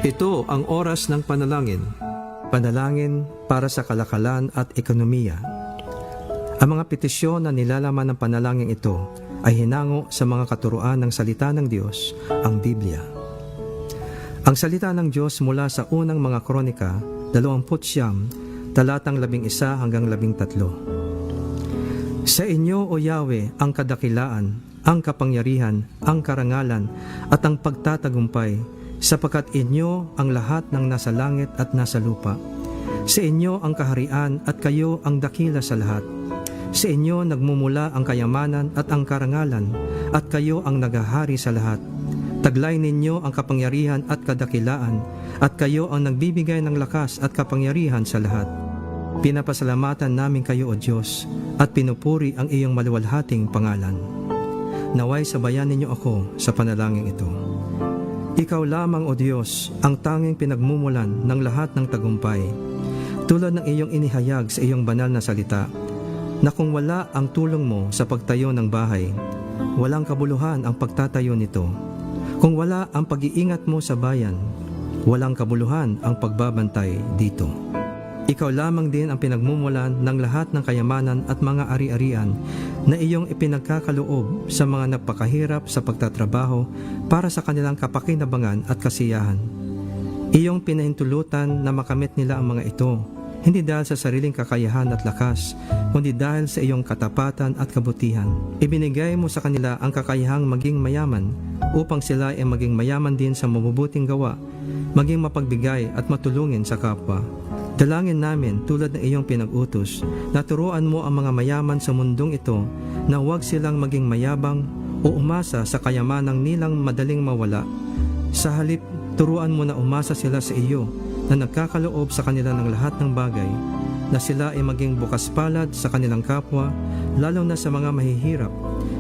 Ito ang oras ng panalangin. Panalangin para sa kalakalan at ekonomiya. Ang mga petisyon na nilalaman ng panalangin ito ay hinango sa mga katuruan ng salita ng Diyos, ang Biblia. Ang salita ng Diyos mula sa unang mga kronika, 29, talatang 11 hanggang 13. Sa inyo, O Yahweh, ang kadakilaan, ang kapangyarihan, ang karangalan, at ang pagtatagumpay, sapagkat inyo ang lahat ng nasa langit at nasa lupa. Sa inyo ang kaharian at kayo ang dakila sa lahat. Sa inyo nagmumula ang kayamanan at ang karangalan, at kayo ang naghahari sa lahat. Taglay ninyo ang kapangyarihan at kadakilaan, at kayo ang nagbibigay ng lakas at kapangyarihan sa lahat. Pinapasalamatan namin kayo, O Diyos, at pinupuri ang iyong maluwalhating pangalan. Naway sabayan ninyo ako sa panalangin ito. Ikaw lamang, O Diyos, ang tanging pinagmumulan ng lahat ng tagumpay, tulad ng iyong inihayag sa iyong banal na salita, na kung wala ang tulong mo sa pagtayo ng bahay, walang kabuluhan ang pagtatayo nito. Kung wala ang pag-iingat mo sa bayan, walang kabuluhan ang pagbabantay dito. Ikaw lamang din ang pinagmumulan ng lahat ng kayamanan at mga ari-arian na iyong ipinagkakaloob sa mga nagpakahirap sa pagtatrabaho para sa kanilang kapakinabangan at kasiyahan. Iyong pinahintulutan na makamit nila ang mga ito, hindi dahil sa sariling kakayahan at lakas, kundi dahil sa iyong katapatan at kabutihan. Ibinigay mo sa kanila ang kakayahang maging mayaman upang sila ay maging mayaman din sa mabubuting gawa, maging mapagbigay at matulungin sa kapwa. Dalangin namin tulad ng iyong pinag-utos, na turuan mo ang mga mayaman sa mundong ito na huwag silang maging mayabang o umasa sa kayamanang nilang madaling mawala. Sa halip, turuan mo na umasa sila sa iyo na nagkakaloob sa kanila ng lahat ng bagay, na sila ay maging bukas palad sa kanilang kapwa, lalo na sa mga mahihirap,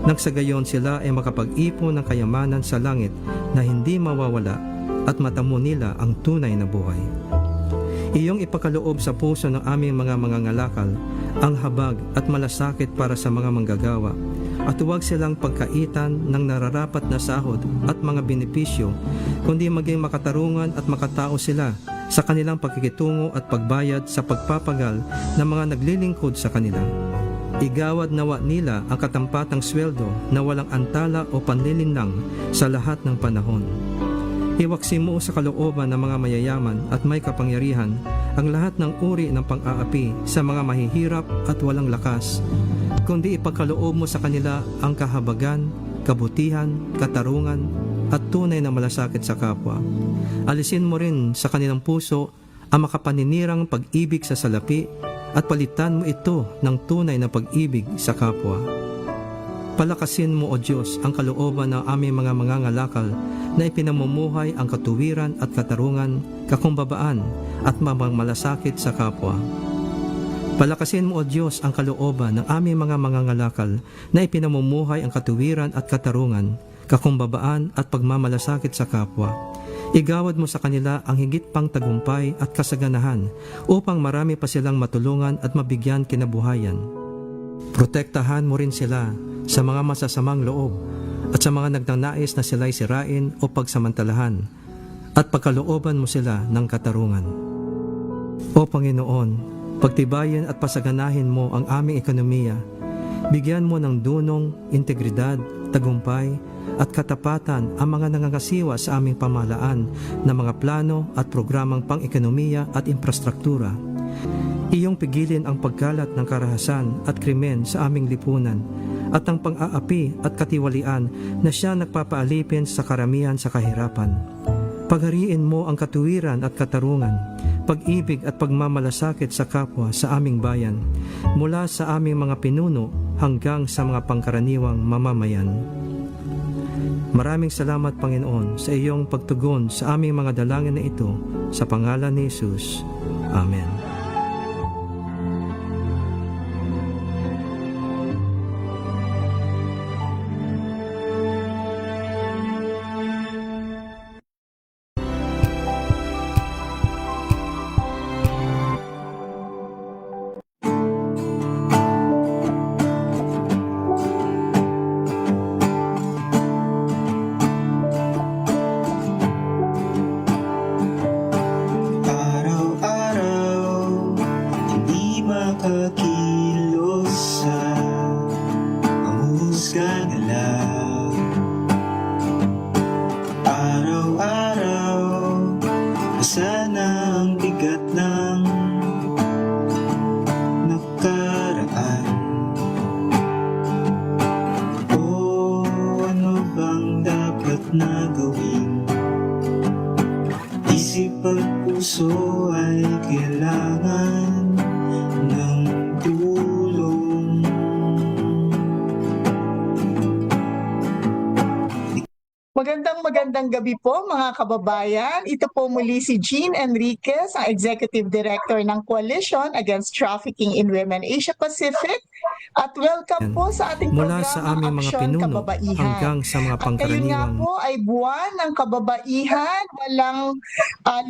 nang sa gayon sila ay makapag-ipon ng kayamanan sa langit na hindi mawawala at matamo nila ang tunay na buhay. Iyong ipakaloob sa puso ng aming mga mangangalakal ang habag at malasakit para sa mga manggagawa, at huwag silang pagkaitan ng nararapat na sahod at mga benepisyo, kundi maging makatarungan at makatao sila sa kanilang pagkikitungo at pagbayad sa pagpapagal ng mga naglilingkod sa kanila. Igawad nawa nila ang katampatang sweldo na walang antala o panlilinlang sa lahat ng panahon. Iwaksi mo sa kalooban ng mga mayayaman at may kapangyarihan ang lahat ng uri ng pang-aapi sa mga mahihirap at walang lakas, kundi ipagkaloob mo sa kanila ang kahabagan, kabutihan, katarungan, at tunay na malasakit sa kapwa. Alisin mo rin sa kanilang puso ang makapaninirang pag-ibig sa salapi at palitan mo ito ng tunay na pag-ibig sa kapwa. Palakasin mo, O Diyos, ang kalooban ng aming mga mangangalakal na ipinamumuhay ang katuwiran at katarungan, kakumbabaan at malasakit sa kapwa. Palakasin mo, O Diyos, ang kalooban ng aming mga mangangalakal na ipinamumuhay ang katuwiran at katarungan, kakumbabaan at pagmamalasakit sa kapwa. Igawad mo sa kanila ang higit pang tagumpay at kasaganahan upang marami pa silang matulungan at mabigyan kinabuhayan. Protektahan mo rin sila sa mga masasamang loob at sa mga nagnanais na sila'y sirain o pagsamantalahan, at pagkalooban mo sila ng katarungan. O Panginoon, pagtibayan at pasaganahin mo ang aming ekonomiya. Bigyan mo ng dunong, integridad, tagumpay at katapatan ang mga nangangasiwa sa aming pamahalaan ng mga plano at programang pang-ekonomiya at infrastruktura. Iyong pigilin ang pagkalat ng karahasan at krimen sa aming lipunan at ang pang-aapi at katiwalian na siya nagpapaalipin sa karamihan sa kahirapan. Paghariin mo ang katuwiran at katarungan, pag-ibig at pagmamalasakit sa kapwa sa aming bayan, mula sa aming mga pinuno hanggang sa mga pangkaraniwang mamamayan. Maraming salamat, Panginoon, sa iyong pagtugon sa aming mga dalangin na ito, sa pangalan ni Jesus. Amen. Sana ang bigat ng nakaraan. O ano bang dapat na gawin? Isip at puso ay kailangan ng tulong. Magandang gabi po mga kababayan. Ito po muli si Jean Enriquez, ang Executive Director ng Coalition Against Trafficking in Women Asia Pacific. At welcome po sa ating Mula programa sa aming mga Aksyon pinuno Kababaihan. hanggang sa mga At ngayon nga pangkaraniwang po ay buwan ng kababaihan, walang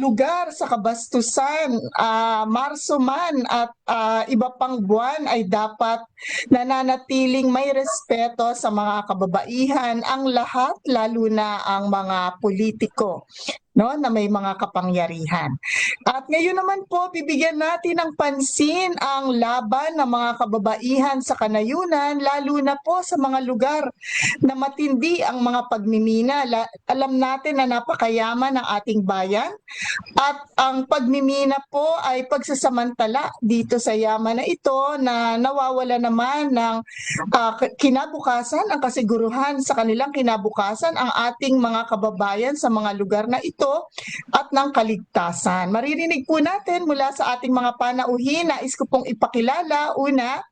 lugar sa kabastusan, Marso man at iba pang buwan ay dapat nananatiling may respeto sa mga kababaihan ang lahat, lalo na ang mga politiko, no, na may mga kapangyarihan. At ngayon naman po, bibigyan natin ng pansin ang laban ng mga kababaihan sa kanayunan, lalo na po sa mga lugar na matindi ang mga pagmimina. Alam natin na napakayaman ng ating bayan at ang pagmimina po ay pagsasamantala dito sa yaman na ito na nawawala naman ng kinabukasan, ang kasiguruhan sa kanilang kinabukasan ang ating mga kababayan sa mga lugar na ito at ng kaligtasan. Maririnig po natin mula sa ating mga panauhin, nais ko pong ipakilala. Una,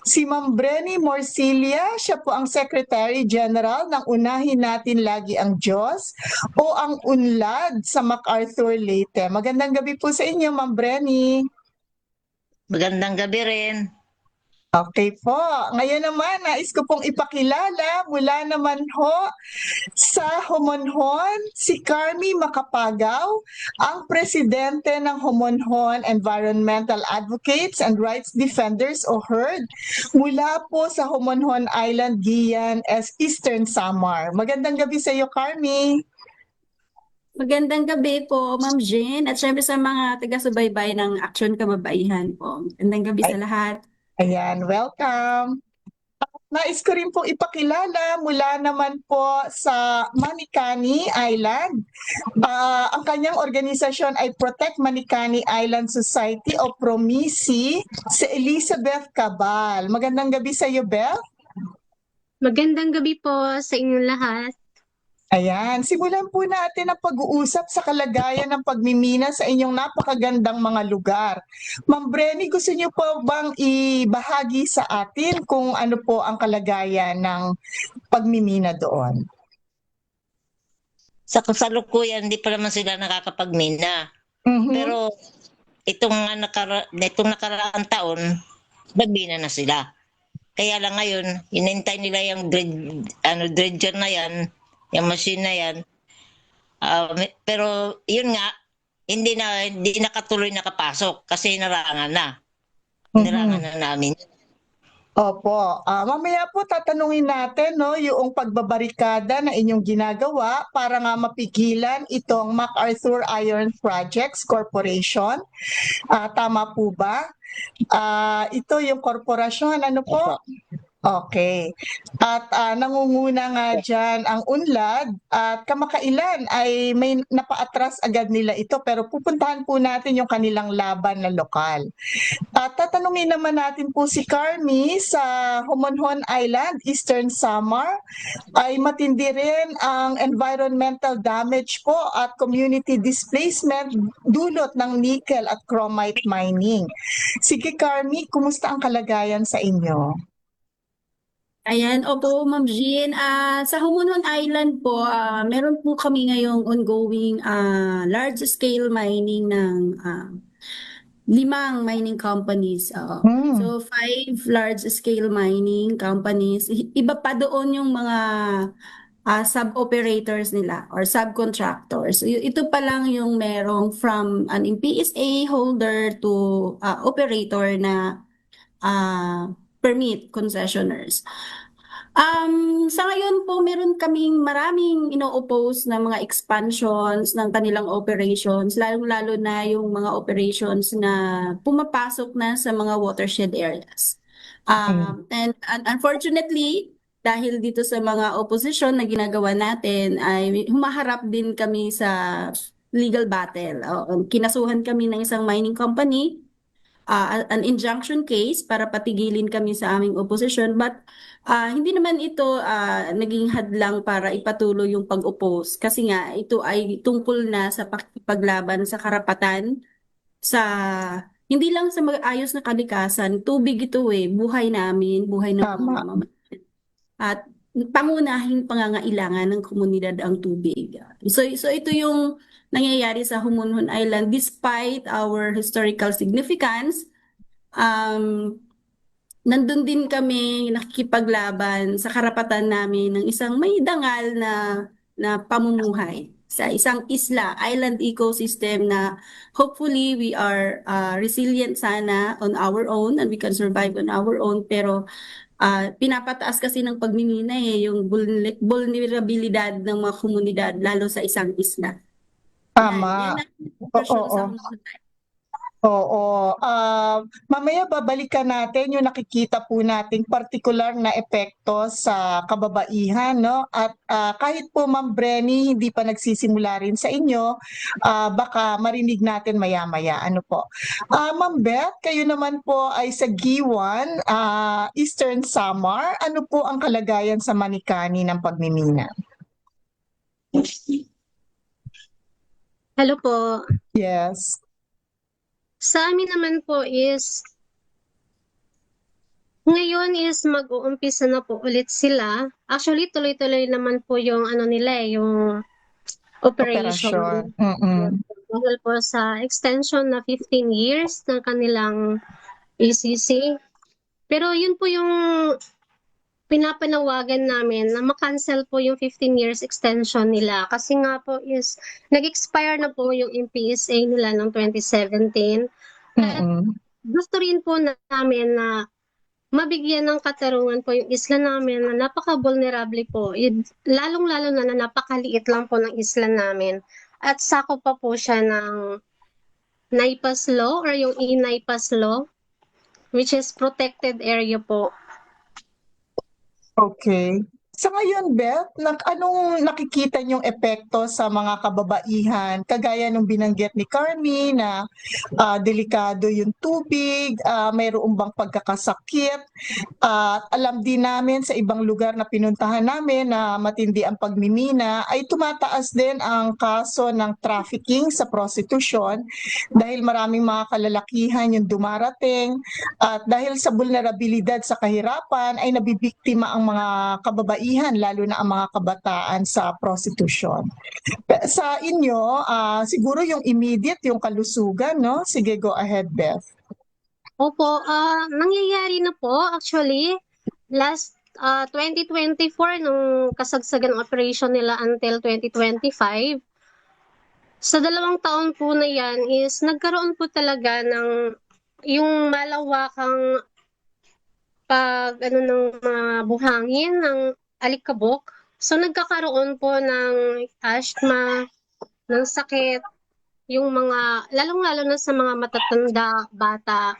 si Ma'am Brenny Morcilla, siya po ang Secretary General ng Unahin Natin Lagi ang Diyos o ang UNLAD sa MacArthur Leyte. Magandang gabi po sa inyo, Ma'am Brenny. Magandang gabi rin. Okay po. Ngayon naman, nais ko pong ipakilala mula naman ho sa Homonhon, si Carmi Macapagaw, ang presidente ng Homonhon Environmental Advocates and Rights Defenders o HERD mula po sa Homonhon Island, Guian, Eastern Samar. Magandang gabi sa iyo, Carmi. Magandang gabi po, Ma'am Jean, at syempre sa mga taga-subaybay ng Aksyon Kababaihan po. Magandang gabi sa lahat. Ayan, welcome. Nais ko rin pong ipakilala mula naman po sa Manicani Island. Ang kanyang organisasyon ay Protect Manicani Island Society o PROMISI, si Elizabeth Cabal. Magandang gabi sa iyo, Beth. Magandang gabi po sa inyong lahat. Ayan, simulan po natin ang pag-uusap sa kalagayan ng pagmimina sa inyong napakagandang mga lugar. Ma'am Brenny, gusto niyo po bang ibahagi sa atin kung ano po ang kalagayan ng pagmimina doon? Sa kasalukuyan, hindi pa naman sila nakakapagmina. Mhm. Pero itong nakaraang taon, nagmina na sila. Kaya lang ngayon, inintay nila yung dredger na yan, yung machine na yan. Pero yun nga, hindi nakatuloy nakapasok kasi narangan na. Narangan na namin. Opo. Mamaya po tatanungin natin no, yung pagbabarikada na inyong ginagawa para nga mapigilan itong MacArthur Iron Projects Corporation. Tama po ba? Ito yung korporasyon, ano po? Okay. At nangunguna nga dyan ang UNLAD at kamakailan ay may napaatras agad nila ito pero pupuntahan po natin yung kanilang laban na lokal. Tatanungin naman natin po si Carmi sa Homonhon Island, Eastern Samar. Ay matindi rin ang environmental damage po at community displacement dulot ng nickel at chromite mining. Sige Carmi, kumusta ang kalagayan sa inyo? Ayan, opo, Ma'am Jean. Sa Homonhon Island po, meron po kami ngayong ongoing large-scale mining ng 5 mining companies. So, 5 large-scale mining companies. Iba pa doon yung mga sub-operators nila or subcontractors. Ito pa lang yung merong from an PSA holder to operator na permit concessioners. Sa ngayon po, meron kaming maraming ino-oppose na mga expansions ng kanilang operations, lalong-lalo na yung mga operations na pumapasok na sa mga watershed areas. And unfortunately, dahil dito sa mga opposition na ginagawa natin, ay humaharap din kami sa legal battle. Kinasuhan kami ng isang mining company, an injunction case para patigilin kami sa aming opposition, but hindi naman ito naging hadlang para ipatuloy yung pag-oppose kasi nga ito ay tungkol na sa paglaban sa karapatan sa hindi lang sa maayos na kalikasan, tubig ito buhay namin, buhay ng mga Tama. mamamayan. At pangunahing pangangailangan ng komunidad ang tubig. So ito yung nangyayari sa Humunhun Island despite our historical significance. Nandun din kami nakikipaglaban sa karapatan namin ng isang may dangal na pamumuhay sa isang island ecosystem na hopefully we are resilient sana on our own and we can survive on our own, pero pinapataas kasi ng pagmimina yung vulnerabilidad ng mga komunidad lalo sa isang isla. Tama. Yan ang version Oo. sa Humunhun. Oo. Mamaya babalikan natin yung nakikita po nating partikular na epekto sa kababaihan, no? At kahit po Ma'am Brenny hindi pa nagsisimula rin sa inyo, baka marinig natin maya-maya. Ano po? Ma'am Beth, kayo naman po ay sa Giwan, Eastern Samar. Ano po ang kalagayan sa Manikani ng pagmimina? Hello po. Yes. Sa amin naman po is, ngayon is mag-uumpisa na po ulit sila. Actually, tuloy-tuloy naman po yung ano nila yung operation. Operasyon. Mm-mm. Dahil po sa extension na 15 years ng kanilang ECC. Pero yun po yung pinapanawagan namin na makancel po yung 15 years extension nila. Kasi nga po is nag-expire na po yung MPSA nila noong 2017. At Mm-mm. gusto rin po namin na mabigyan ng katarungan po yung isla namin na napaka-vulnerable po. Lalong-lalo na napakaliit lang po ng isla namin. At sakop pa po siya ng NAIPAS law or yung e-NAIPAS law, which is protected area po. Okay. Sa ngayon, Beth, anong nakikita niyong epekto sa mga kababaihan? Kagaya nung binanggit ni Carmi na delikado yung tubig, mayroong bang pagkakasakit? Alam din namin sa ibang lugar na pinuntahan namin na matindi ang pagmimina, ay tumataas din ang kaso ng trafficking sa prostitusyon dahil maraming mga kalalakihan yung dumarating at dahil sa vulnerabilidad sa kahirapan ay nabibiktima ang mga kababaihan, lalo na ang mga kabataan sa prostitusyon. Sa inyo, siguro yung immediate, yung kalusugan, no? Sige, go ahead, Beth. Opo, nangyayari na po actually last 2024 nung kasagsagan ng operation nila until 2025. Sa 2 taon po na yan is nagkaroon po talaga ng yung malawakang ng mga buhangin ng alikabok. So nagkakaroon po ng asthma, ng sakit, yung mga, lalong-lalo na sa mga matatanda, bata,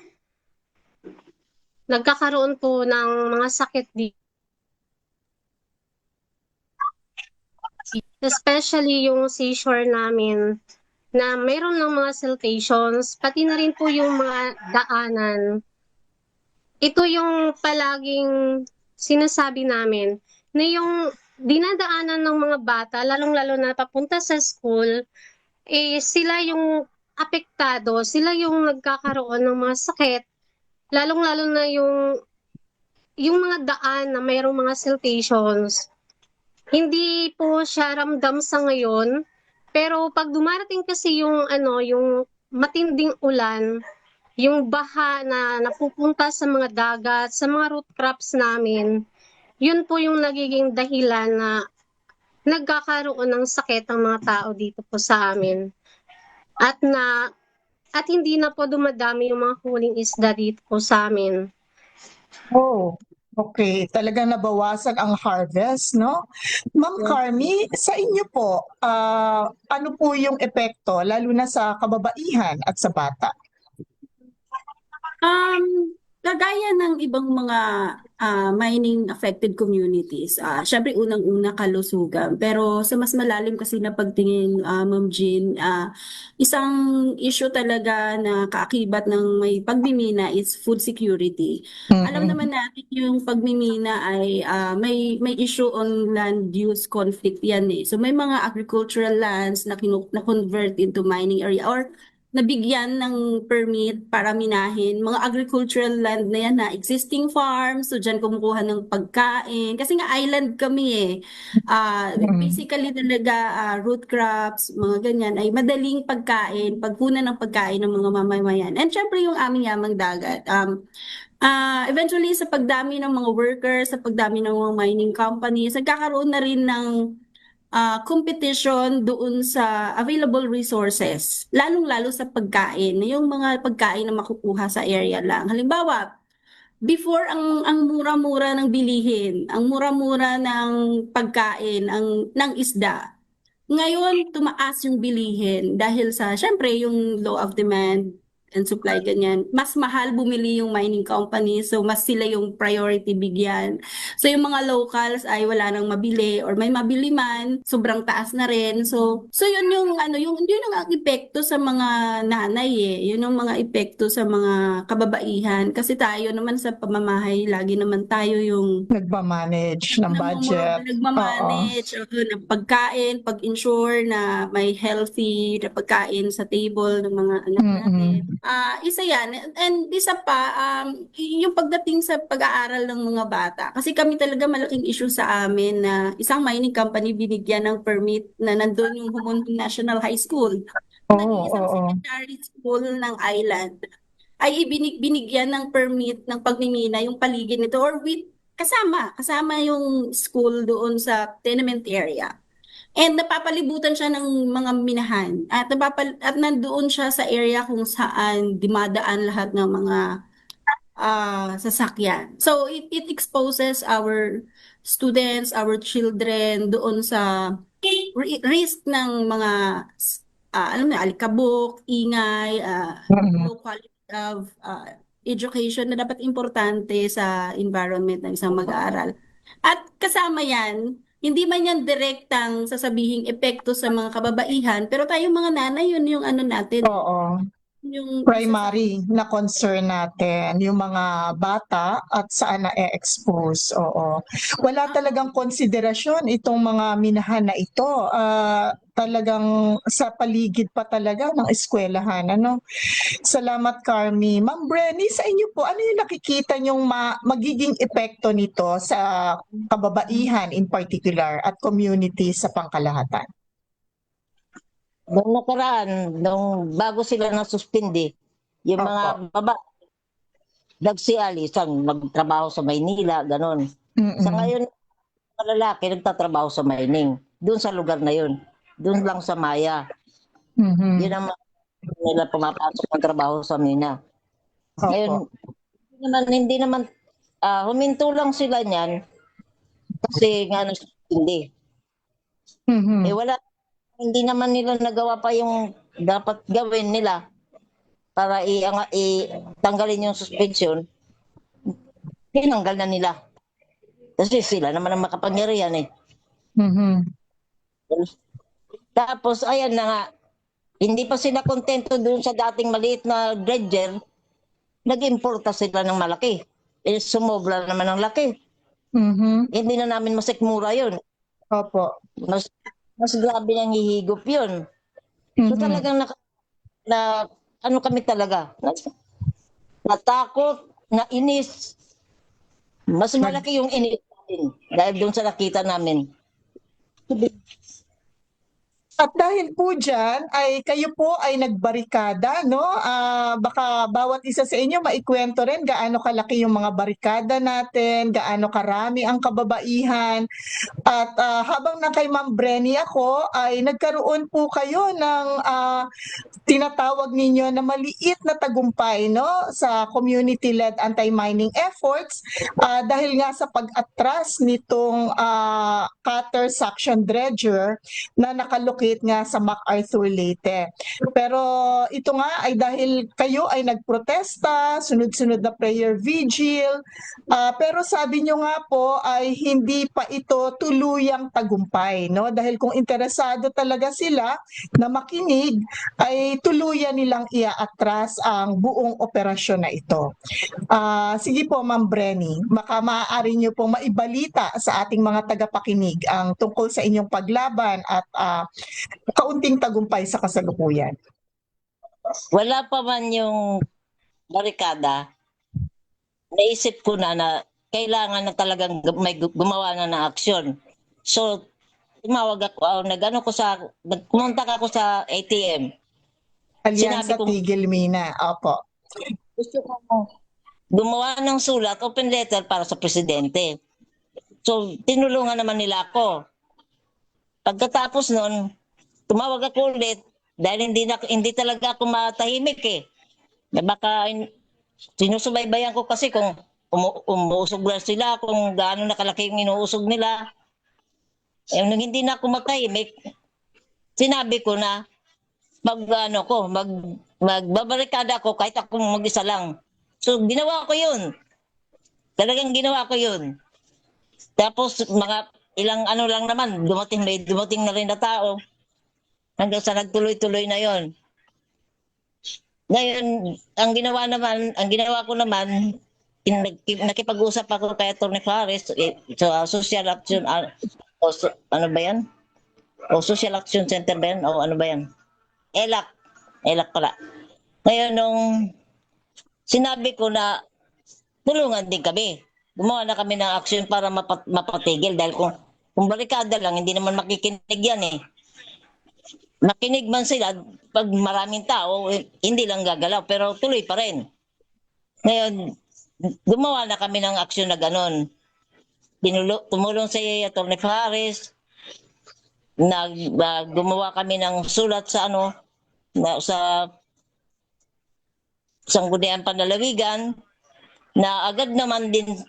nagkakaroon po ng mga sakit dito. Especially yung seashore namin na mayroon ng mga siltations, pati na rin po yung mga daanan. Ito yung palaging sinasabi namin na yung dinadaanan ng mga bata, lalong-lalo na papunta sa school, sila yung apektado, sila yung nagkakaroon ng mga sakit, lalong-lalo na yung mga daan na mayroong mga siltations. Hindi po siya ramdam sa ngayon, pero pag dumarating kasi yung matinding ulan, yung baha na napupunta sa mga dagat, sa mga root crops namin, yun po yung nagiging dahilan na nagkakaroon ng sakit ang mga tao dito po sa amin. At hindi na po dumadami yung mga huling isda dito po sa amin. Oh, okay. Talagang nabawasan ang harvest, no? Ma'am Carmi, sa inyo po, ano po yung epekto, lalo na sa kababaihan at sa bata? Kagaya ng ibang mga mining affected communities, syempre unang-una kalusugan. Pero sa mas malalim kasi na pagtingin, Ma'am Jean, isang issue talaga na kaakibat ng may pagmimina is food security. Alam Mm-mm. naman natin yung pagmimina ay may issue on land use conflict yan eh. So may mga agricultural lands na convert into mining area or nabigyan ng permit para minahin, mga agricultural land na yan na existing farms, so dyan kumukuha ng pagkain. Kasi nga island kami eh. Mm. Basically talaga root crops, mga ganyan, ay madaling pagkain, pagkunan ng pagkain ng mga mamamayan. And syempre yung aming yamang dagat. Eventually sa pagdami ng mga workers, sa pagdami ng mga mining companies, nagkakaroon na rin ng competition doon sa available resources, lalong-lalo sa pagkain, yung mga pagkain na makukuha sa area lang. Halimbawa, before ang mura-mura ng bilihin, ang mura-mura ng pagkain, ng isda. Ngayon, tumaas yung bilihin dahil sa, syempre, yung law of demand and supply, ganyan. Mas mahal bumili yung mining company, so mas sila yung priority bigyan. So yung mga locals ay wala nang mabili or may mabili man, sobrang taas na rin. So yun yung ano, yun ang epekto sa mga nanay eh. Yun ang mga epekto sa mga kababaihan kasi tayo naman sa pamamahay, lagi naman tayo yung Nagmamanage ng budget. Oo. nagmamanage ng pagkain, pag-ensure na may healthy na pagkain sa table ng mga anak natin. Mm-mm. Isa yan. And isa pa, yung pagdating sa pag-aaral ng mga bata. Kasi kami talaga malaking issue sa amin na isang mining company binigyan ng permit na nandun yung Humunting National High School. Oo, Nag-iisang oo. secondary school ng island ay binigyan ng permit ng pagmimina yung paligid nito or with kasama yung school doon sa tenement area. And napapalibutan siya ng mga minahan at nandoon siya sa area kung saan dimadaan lahat ng mga sasakyan. So it exposes our students, our children doon sa risk ng mga alam mo, alikabok, ingay, Mm-mm. low quality of education na dapat importante sa environment ng isang mag-aaral. At kasama yan, hindi man yan direktang sasabihing epekto sa mga kababaihan, pero tayong mga nanay, yun yung ano natin, Oo. yung isa sa Primary na concern natin, yung mga bata at saan na-expose. Oo. Wala talagang konsiderasyon itong mga minahan na ito. Talagang sa paligid pa talaga ng eskwelahan. Ano? Salamat, Carmi. Ma'am Brenny, sa inyo po, ano yung nakikita nyong magiging epekto nito sa kababaihan in particular at community sa pangkalahatan? Nung nakaraan, nung bago sila nasuspindi, yung Opo. mga baba, nagsialisan, magtrabaho sa Maynila, ganon. Sa Mm-mm. ngayon, mga lalaki nagtatrabaho sa mining. Doon sa lugar na yun. Doon lang sa Maya. Mhm. Yun ang mga nila pumapasok ng trabaho sa mina. Ngayon, Opo. hindi naman, huminto lang sila niyan kasi nga nasuspindi. Mhm. Wala, hindi naman nila nagawa pa yung dapat gawin nila para tanggalin yung suspension. Tinanggal na nila. Kasi sila naman ang makapangyarihan eh. Mhm. Tapos, ayan na nga, hindi pa sila kontento doon sa dating maliit na dredger, nag-importa sila ng malaki. Sumobra naman ng laki. Mhm. Hindi na namin masikmura yun. Opo. Mas grabe nang hihigop yun. So Mhm. talagang ano kami talaga, natakot, nainis. Mas malaki yung inis natin dahil doon sa nakita namin. At dahil po dyan, ay kayo po ay nagbarikada, no? Baka bawat isa sa inyo maikwento rin gaano kalaki yung mga barikada natin, gaano karami ang kababaihan. At habang na kay Ma'am Brenny ako, ay nagkaroon po kayo ng tinatawag ninyo na maliit na tagumpay, no? Sa community-led anti-mining efforts dahil nga sa pag-atras nitong cutter suction dredger na nakalocate locate nga sa MacArthur Leyte. Pero ito nga ay dahil kayo ay nagprotesta, sunod-sunod na prayer vigil, pero sabi nyo nga po ay hindi pa ito tuluyang tagumpay, no? Dahil kung interesado talaga sila na makinig, ay tuluyan nilang iaatras ang buong operasyon na ito. Sige po, Ma'am Brenny, maaari niyo pong maibalita sa ating mga tagapakinig ang tungkol sa inyong paglaban at kaunting tagumpay sa kasalukuyan. Wala pa man yung barikada, naisip ko na kailangan na talagang may gumawa na ng aksyon. So, tumawag ako, pumunta ako sa ATM. Alyansa Sinabi ko- Tigil Mina, opo. Gusto ko gumawa ng sulat, open letter para sa presidente. So, tinulungan naman nila ako. Pagkatapos nun, tumawag ako ulit dahil hindi talaga ako matahimik eh. Na baka sinusubaybayan ko kasi kung umuusog na sila, kung gaano nakalaki yung inuusog nila. Eh, nung hindi na ako matahimik, sinabi ko na magbabarikada ako kahit ako mag-isa lang. So, ginawa ko yun. Talagang ginawa ko yun. Tapos, mga ilang ano lang naman, dumating na rin na tao. Hanggang sa nagtuloy-tuloy na yon. Ngayon, ang ginawa ko naman, nakipag-usap ako kay Atty. Fares sa Social Action, ano ba yan? O Social Action Center ba yan? O ano ba yan? ELAC pala. Ngayon, nung sinabi ko na tulungan din kami. Gumawa na kami ng action para mapatigil dahil kung barikada lang, hindi naman makikinig yan eh. Makinig man sila, pag maraming tao, hindi lang gagalaw, pero tuloy pa rin. Ngayon, gumawa na kami ng action na ganon. Tumulong si Atty. Fares, gumawa kami ng sulat sa sa Sangguniang Panlalawigan na agad naman din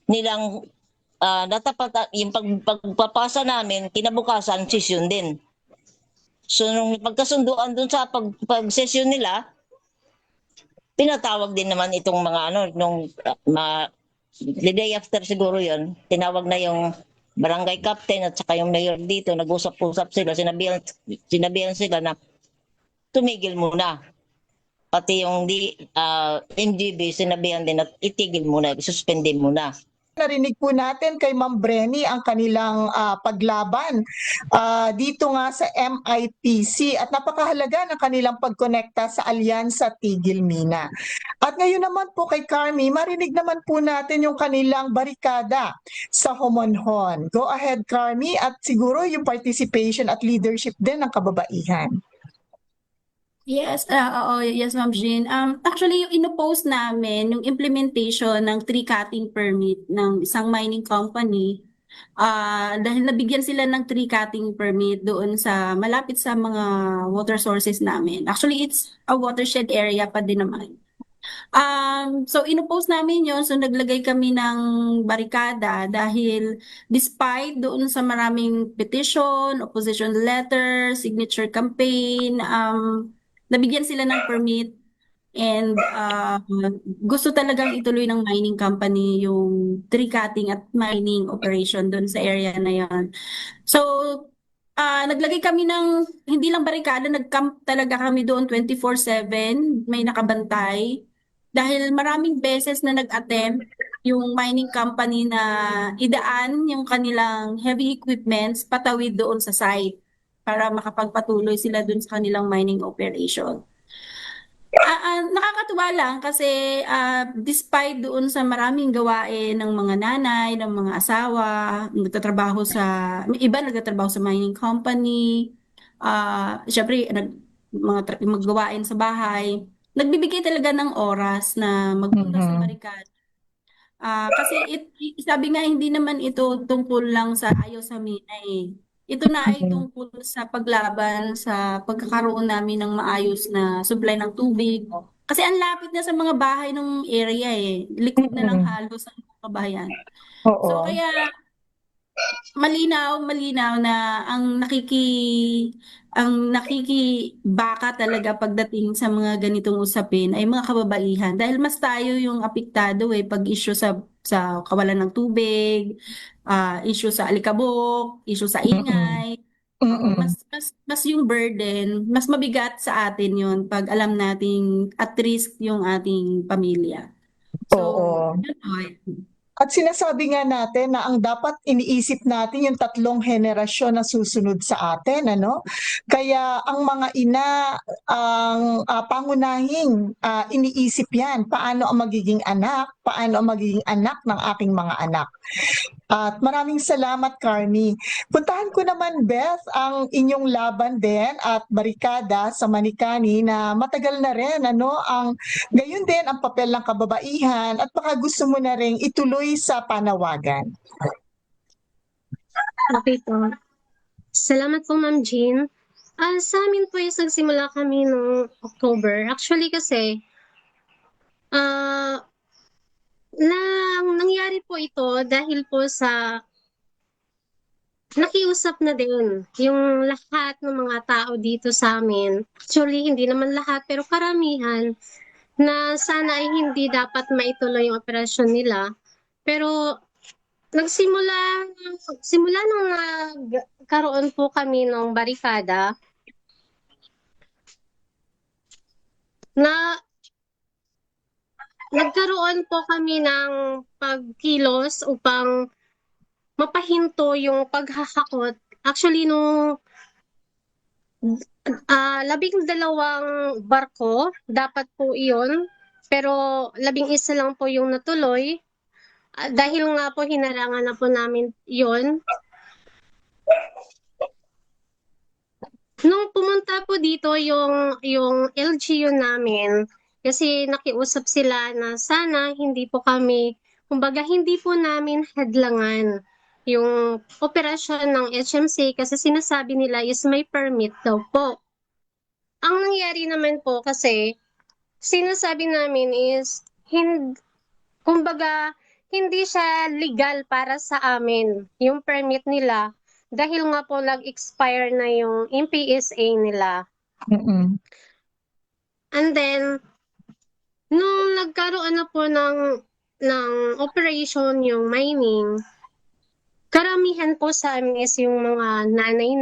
nilang natapat yung pagpapasa namin, kinabukasan session din. So nung pagkasunduan dun sa pag-session nila, pinatawag din naman itong mga the day after siguro yon, tinawag na yung barangay captain at saka yung mayor dito, nag-usap-usap sila, sinabihan sila na tumigil muna. Pati yung MGB, sinabihan din na itigil muna, suspendin muna. Narinig po natin kay Ma'am Brenny ang kanilang paglaban dito nga sa MIPC at napakahalaga ng kanilang pagkonekta sa Alyansa Tigil Mina. At ngayon naman po kay Carmi, marinig naman po natin yung kanilang barikada sa Homonhon. Go ahead, Carmi, at siguro yung participation at leadership din ng kababaihan. Yes, yes, Ma'am Jean. Actually, yung inopost namin, yung implementation ng tree cutting permit ng isang mining company, dahil nabigyan sila ng tree cutting permit doon sa malapit sa mga water sources namin. Actually, it's a watershed area pa din naman. So inopost namin yon, so naglagay kami ng barikada dahil despite doon sa maraming petition, opposition letter, signature campaign, nabigyan sila ng permit and gusto talagang ituloy ng mining company yung tree cutting at mining operation doon sa area na yon. So naglagay kami ng hindi lang barikada, nag-camp talaga kami doon 24/7, may nakabantay. Dahil maraming beses na nag-attempt yung mining company na idaan yung kanilang heavy equipments patawid doon sa site para makapagpatuloy sila doon sa kanilang mining operation. Nakakatuwa lang kasi despite doon sa maraming gawain ng mga nanay, ng mga asawa, iba nagtatrabaho sa mining company, syempre mga gawain sa bahay, nagbibigay talaga ng oras na magpunta sa barikada. Kasi sabi nga hindi naman ito tungkol lang sa ayaw sa mina eh. Ito na ay tungkol sa paglaban sa pagkakaroon namin ng maayos na supply ng tubig. Kasi ang lapit na sa mga bahay ng area eh. Likod na lang halos ang mga kabahayan. Oo. So kaya malinaw na ang nakikibaka talaga pagdating sa mga ganitong usapin ay mga kababaihan dahil mas tayo yung apektado pag issue sa kawalan ng tubig, issue sa alikabok, issue sa Mm-mm. ingay. Oo, Mm-mm. mas yung burden, mas mabigat sa atin yun pag alam nating at risk yung ating pamilya. So, Oo. yun po. At sinasabi nga natin na ang dapat iniisip natin yung 3 henerasyon na susunod sa atin, ano? Kaya ang mga ina, ang pangunahing iniisip yan, paano ang magiging anak, paano ang magiging anak ng aking mga anak. At maraming salamat, Carmi. Puntahan ko naman, Beth, ang inyong laban din at barikada sa Manikani na matagal na rin, ano, gayon din ang papel ng kababaihan at baka gusto mo na rin ituloy sa panawagan. Okay po. Salamat po, Ma'am Jean. Sa amin po is nagsimula kami noong October. Actually kasi, ah nangyari po ito dahil po sa nakiusap na din yung lahat ng mga tao dito sa amin. Actually, hindi naman lahat, pero karamihan na sana ay hindi dapat maituloy yung operasyon nila. Pero nagsimula, simula nung nagkaroon po kami ng barikada, na nagkaroon po kami ng pagkilos upang mapahinto yung paghahakot. Actually, nung 12 barko, dapat po iyon. Pero 11 lang po yung natuloy. Dahil nga po hinarangan na po namin yon. Nung pumunta po dito yung LGU namin, kasi nakiusap sila na sana hindi po kami, kumbaga hindi po namin hadlangan yung operasyon ng HMC kasi sinasabi nila is may permit daw po. Ang nangyari naman po kasi sinasabi namin is kumbaga hindi siya legal para sa amin yung permit nila dahil nga po nag-expire na yung MPSA nila. Mm-mm. And then, nung nagkaroon na po ng operation yung mining, karamihan po sa amin is yung mga nanay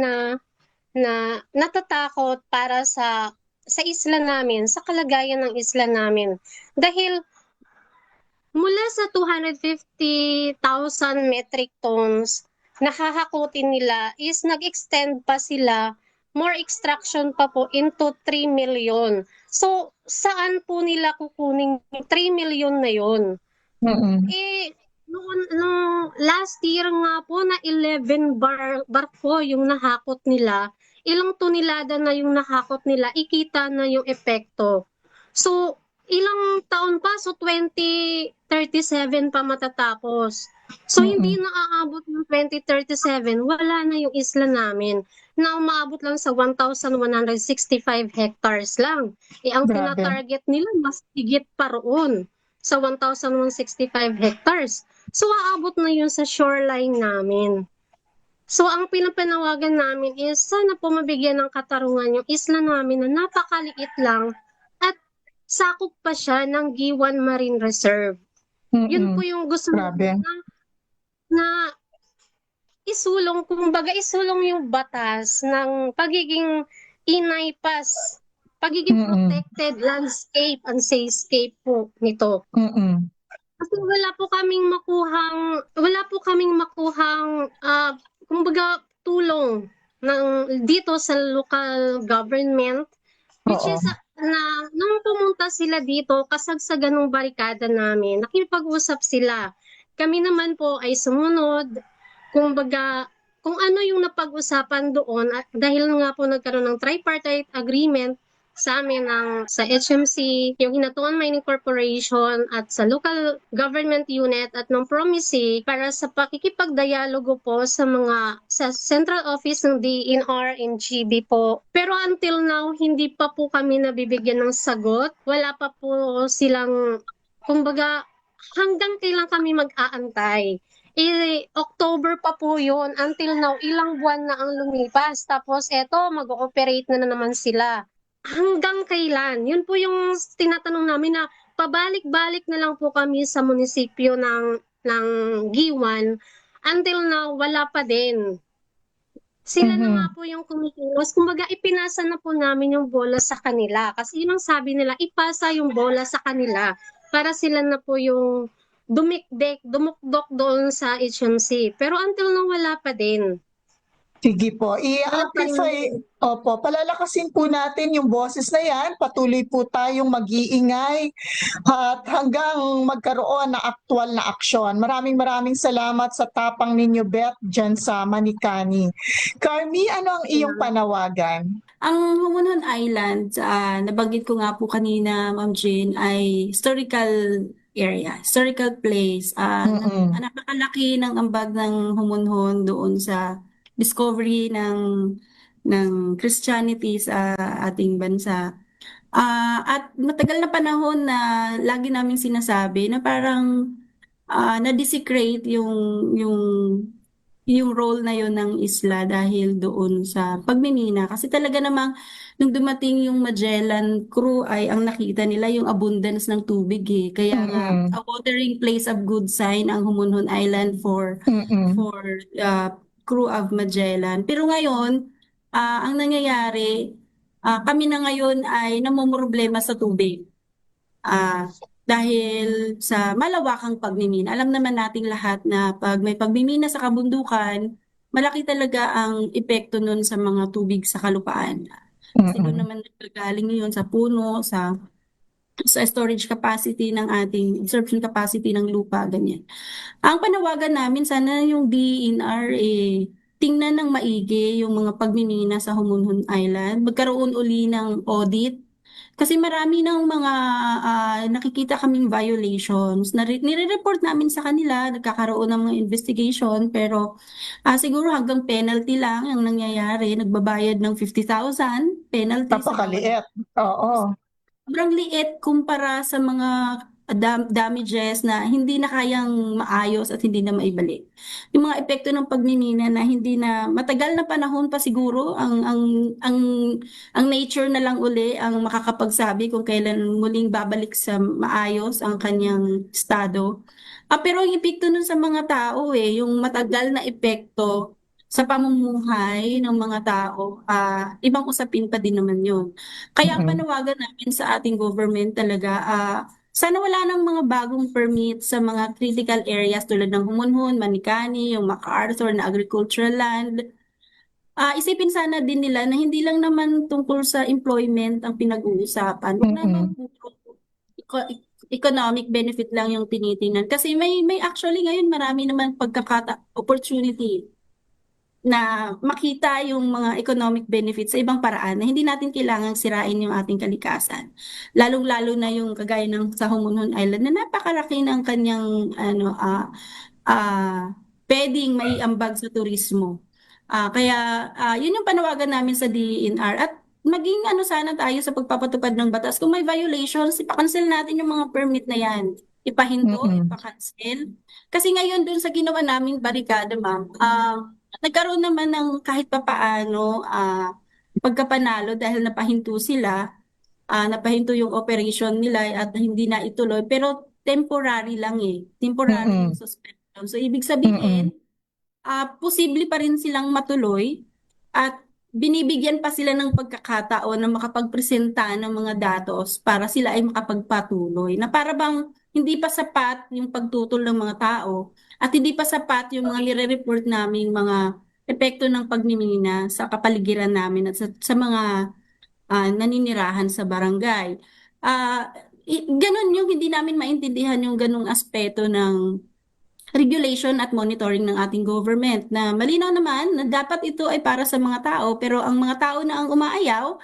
na natatakot para sa isla namin, sa kalagayan ng isla namin. Dahil mula sa 250,000 metric tons na hahakutin nila is nag-extend pa sila, more extraction pa po into 3 million. So, saan po nila kukunin yung 3 million na yon? Mm-mm. Nung last year nga po na 11 barko yung nahakot nila, ilang tonelada na yung nahakot nila, ikita na yung epekto. So, ilang taon pa? So, 2037 pa matatapos. So, hindi na aabot ng 2037, wala na yung isla namin na umaabot lang sa 1,165 hectares lang. Ang Grabe. tinatarget nila mas higit pa roon sa 1,165 hectares. So, aabot na yun sa shoreline namin. So, ang pinapanawagan namin is sana po mabigyan ng katarungan yung isla namin na napakaliit lang at sakop pa siya ng Giwan Marine Reserve. Yun po yung gusto Grabe. namin na isulong, kumbaga isulong yung batas ng pagiging inaypas, pagiging protected landscape and seascape po nito. Mm-mm. Kasi wala po kaming makuhang kumbaga tulong dito sa local government, which is na nung pumunta sila dito kasagsagan ng barikada namin, nakipag-usap sila. Kami naman po ay sumunod, kumbaga kung ano yung napag-usapan doon dahil nga po nagkaroon ng tripartite agreement sa amin sa HMC, yung Hinatuan Mining Corporation at sa local government unit at ng PROMISI para sa pakikipagdialogo po sa central office ng DENR and GB po. Pero until now, hindi pa po kami nabibigyan ng sagot. Wala pa po silang, kumbaga, hanggang kailan kami mag-aantay. October pa po yun. Until now, ilang buwan na ang lumipas. Tapos eto, mag-ooperate na naman sila. Hanggang kailan? Yun po yung tinatanong namin na pabalik-balik na lang po kami sa munisipyo ng Giwan. Until now, wala pa din. Sila na nga po yung kumikilos. Kumbaga, ipinasa na po namin yung bola sa kanila. Kasi yun ang sabi nila, ipasa yung bola sa kanila para sila na po yung dumukdok doon sa HMC. Pero until now, wala pa din. Sige po, Wala pa rin. i-amplify, opo, palalakasin po natin yung boses na yan, patuloy po tayong mag-iingay at hanggang magkaroon na aktual na aksyon. Maraming salamat sa tapang ninyo, Beth, dyan sa Manikani. Carmi, ano ang iyong panawagan? Ang Humunhon Island, nabanggit ko nga po kanina, Ma'am Jane, ay historical area, historical place. Napakalaki ng ambag ng Humunhon doon sa discovery ng Christianity sa ating bansa. At matagal na panahon na lagi naming sinasabi na parang na-desecrate yung role na yon ng isla dahil doon sa pagmimina. Kasi talaga namang nung dumating yung Magellan crew ay ang nakita nila yung abundance ng tubig eh. Kaya nga, a watering place of good sign ang Humunhon Island for crew of Magellan. Pero ngayon, ang nangyayari, kami na ngayon ay namumroblema sa tubig. Dahil sa malawakang pagmimina. Alam naman nating lahat na pag may pagmimina sa kabundukan, malaki talaga ang epekto nun sa mga tubig sa kalupaan. Kasi doon naman nagagaling yun sa puno, sa storage capacity ng ating absorption capacity ng lupa, ganyan. Ang panawagan namin, sana yung DENR tingnan ng maigi yung mga pagmimina sa Humunhon Island, magkaroon uli ng audit. Kasi marami ng mga nakikita kaming violations na nire-report namin sa kanila, nagkakaroon ng mga investigation, pero siguro hanggang penalty lang ang nangyayari, nagbabayad ng 50,000 penalty sa bawat Napakaliit. Oo. sobrang liit kumpara sa mga damages na hindi na kayang maayos at hindi na maibalik. Yung mga epekto ng pagmimina na hindi na matagal na panahon pa siguro ang ang nature na lang uli ang makakapagsabi kung kailan muling babalik sa maayos ang kanyang estado. Pero ang epekto nun sa mga tao yung matagal na epekto sa pamumuhay ng mga tao, ibang usapin pa din naman yun. Kaya ang panawagan namin sa ating government talaga, sana wala nang mga bagong permit sa mga critical areas tulad ng Humunhon, Manikani, yung MacArthur na agricultural land. Isipin sana din nila na hindi lang naman tungkol sa employment ang pinag-uusapan. Huwag naman puro economic benefit lang yung tinitingnan. Kasi may actually ngayon marami naman opportunity na makita yung mga economic benefits sa ibang paraan na hindi natin kailangang sirain yung ating kalikasan. Lalong-lalo na yung kagaya ng sa Humunhon Island na napakalaki ng kanyang pwedeng may ambag sa turismo. Kaya yun yung panawagan namin sa DENR at maging sana tayo sa pagpapatupad ng batas. Kung may violations, ipakancel natin yung mga permit na yan. Ipahinto, ipakancel. Kasi ngayon dun sa ginawa naming barikada, ma'am, nagkaroon naman ng kahit papaano pagkapanalo dahil napahinto sila, napahinto yung operation nila at hindi na ituloy. Pero temporary lang temporary yung suspension. So ibig sabihin, posible pa rin silang matuloy at binibigyan pa sila ng pagkakataon na makapagpresenta ng mga datos para sila ay makapagpatuloy. Na para bang hindi pa sapat yung pagtutol ng mga tao at hindi pa sapat yung mga nire-report naming mga epekto ng pagmimina sa kapaligiran namin at sa mga naninirahan sa barangay. Ganun yung hindi namin maintindihan yung ganung aspeto ng regulation at monitoring ng ating government na malinaw naman na dapat ito ay para sa mga tao pero ang mga tao na ang umaayaw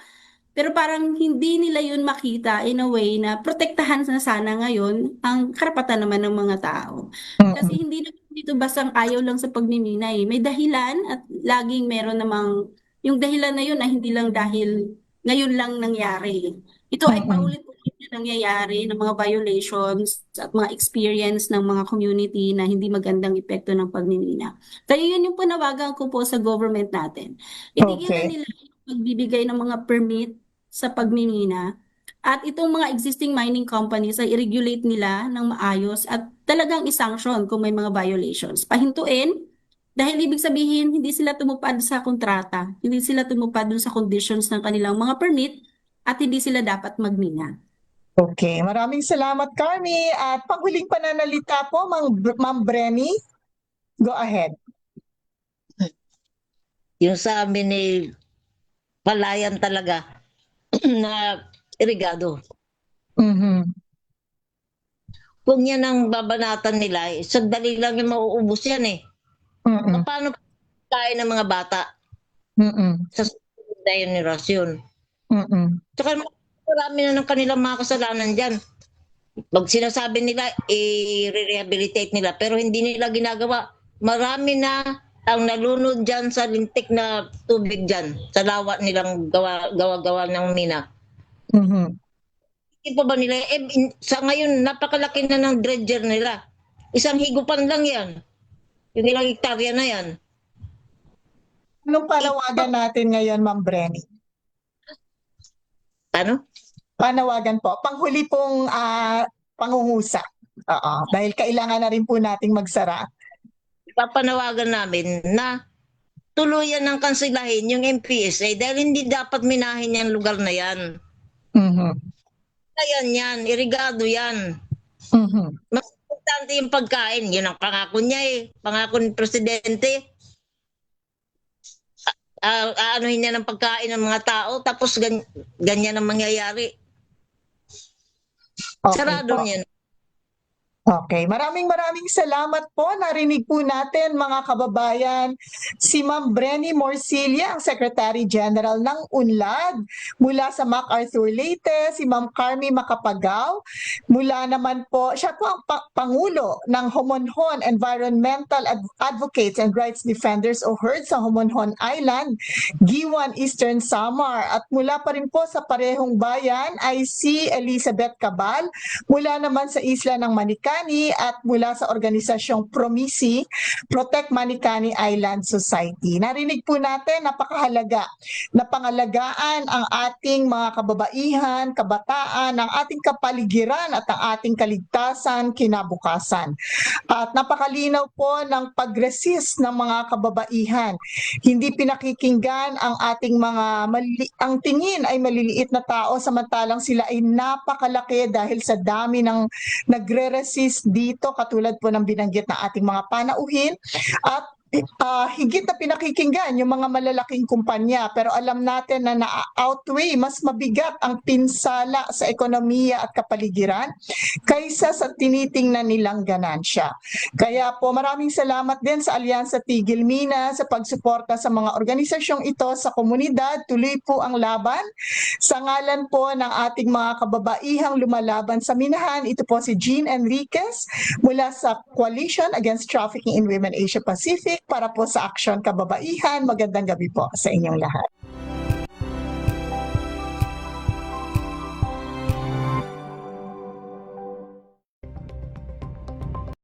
pero parang hindi nila yun makita in a way na protektahan na sana ngayon ang karapatan naman ng mga tao. Kasi hindi na dito basang ayaw lang sa pagmimina May dahilan at laging meron namang yung dahilan na yun ay hindi lang dahil ngayon lang nangyari. Ito ay Mm-mm. paulit-ulit na nangyayari ng mga violations at mga experience ng mga community na hindi magandang epekto ng pagmimina. Kaya yun yung panawagan ko po sa government natin. Itigilan Okay. nila yung pagbibigay ng mga permit sa pagmimina at itong mga existing mining companies ay i-regulate nila ng maayos at talagang isanction kung may mga violations. Pahintuin dahil ibig sabihin hindi sila tumupad sa kontrata, hindi sila tumupad dun sa conditions ng kanilang mga permit at hindi sila dapat magmina. Okay. Maraming salamat, Carmi. At panghuling pananalita po, Ma'am Brenny. Go ahead. Yung sa amin palayan talaga na irigado. Mhm. Kung yan ang babanatan nila, sandali lang yung mauubos yan eh. Mm-mm. Paano kain ng mga bata Mm-mm. sa susunod na generasyon? Mm-mm. Tsaka marami na ng kanilang mga kasalanan dyan. Pag sinasabi nila, i-rehabilitate nila, pero hindi nila ginagawa. Marami na ang nalunod dyan sa lintik na tubig dyan, sa lawa nilang gawa-gawa ng mina. Mhm. Hindi pa ba nila, sa ngayon, napakalaki na ng dredger nila. Isang higupan lang yan. Yung ilang hektarya na yan. Anong panawagan natin ngayon, Ma'am Brenny? Ano? Panawagan po. Panghuli pong pangungusap. Oo. Dahil kailangan na rin po nating magsara. Papanawagan namin na tuluyan ng kansilahin yung MPSA dahil hindi dapat minahin yung lugar na yan. Mhm. Ayan yan, irigado yan. Mhm. Mas importante yung pagkain. Yun ang pangako niya eh. Pangako ni Presidente. Aanuhin niya ng pagkain ng mga tao tapos ganyan ang mangyayari. Okay Sarado po. niya. Okay, maraming salamat po. Narinig po natin mga kababayan si Ma'am Brenny Morcilla, ang Secretary General ng UNLAD. Mula sa MacArthur Leyte, si Ma'am Carmi Macapagaw. Mula naman po, siya po ang Pangulo ng Homonhon Environmental Advocates and Rights Defenders o HERD sa Homonhon Island, Giwan, Eastern Samar. At mula pa rin po sa parehong bayan ay si Elizabeth Cabal, mula naman sa isla ng Manicani at mula sa organisasyong Promisi, Protect Manicani Island Society. Narinig po natin, napakahalaga na pangalagaan ang ating mga kababaihan, kabataan, ang ating kapaligiran at ang ating kaligtasan kinabukasan. At napakalinaw po ng pag-resist ng mga kababaihan. Hindi pinakikinggan ang ating mga ang tingin ay maliliit na tao samantalang sila ay napakalaki dahil sa dami ng nagre-resist dito katulad po ng binanggit na ating mga panauhin at higit na pinakikinggan yung mga malalaking kumpanya pero alam natin na na-outweigh, mas mabigat ang pinsala sa ekonomiya at kapaligiran kaysa sa tinitingnan nilang ganansya. Kaya po maraming salamat din sa Alyansa Tigil Mina sa pagsuporta sa mga organisasyong ito sa komunidad. Tuloy po ang laban. Sa ngalan po ng ating mga kababaihang lumalaban sa minahan, ito po si Jean Enriquez mula sa Coalition Against Trafficking in Women Asia Pacific para po sa Aksyon Kababaihan. Magandang gabi po sa inyong lahat.